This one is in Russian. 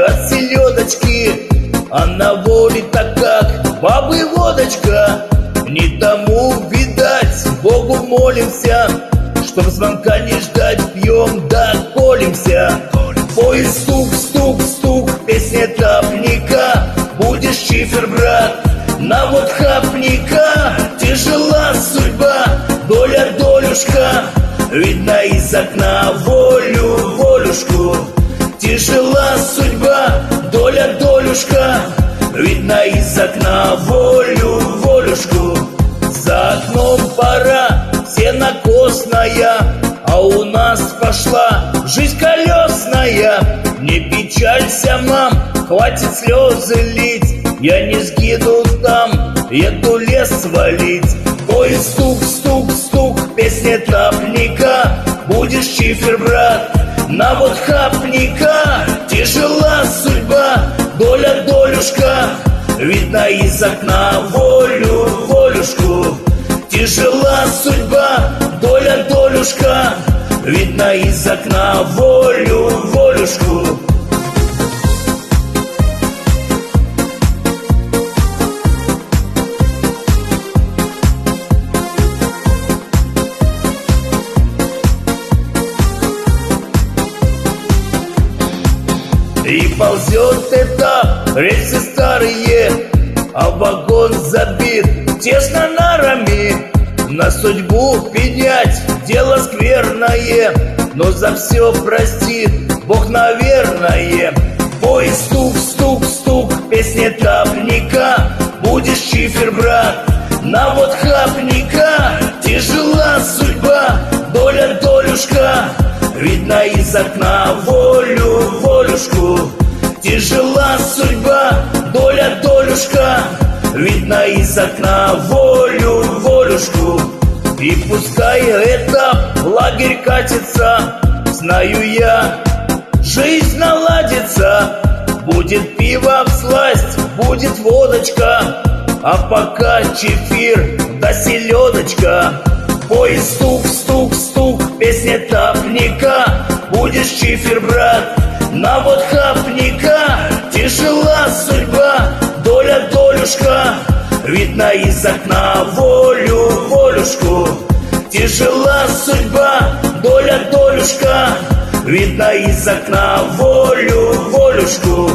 от селедочки, а на воле-то как бабы водочка. Не тому, видать, Богу молимся, чтоб звонка не ждать, пьем да колемся. Поезд стук, стук, стук, песня тапника. Будешь чифер, брат, на вот хапника. Тяжела судьба, доля, долюшка, видно из окна волю, волюшку. Тяжела судьба, доля, долюшка, видно из окна волю, волюшку. За окном пора сенокосная, а у нас пошла жизнь колесная. Не печалься, мам, хватит слезы лить, я не сгину там, еду лес свалить. Поезд стук, стук, стук, песня тапника. Будешь чифер, брат, на вот хапника. Тяжела судьба, доля, долюшка, видно из окна волю, волюшку. Тяжела судьба, доля, долюшка, видно из окна волю, волюшку. И ползет этап, рельсы старые, а вагон забит тесно нарами. На судьбу пенять дело скверное, но за все простит Бог, наверное. Поезд стук, стук, стук, песня тапника. Будешь чифер, брат, на вот хапника. Тяжела судьба, доля, долюшка, видно из окна волю, волюшку. Тяжела судьба, доля, долюшка, видно из окна волю, волюшку. И пускай это в лагерь катится, знаю я, жизнь наладится. Будет пиво всласть, будет водочка, а пока чефир да селедочка. Поезд стук, стук, стук, песня тапника. Будешь чифер, брат, на вот хапника. Тяжела судьба, доля, долюшка, видно из окна волю, волюшку. Тяжела судьба, доля, долюшка, видно из окна волю, волюшку.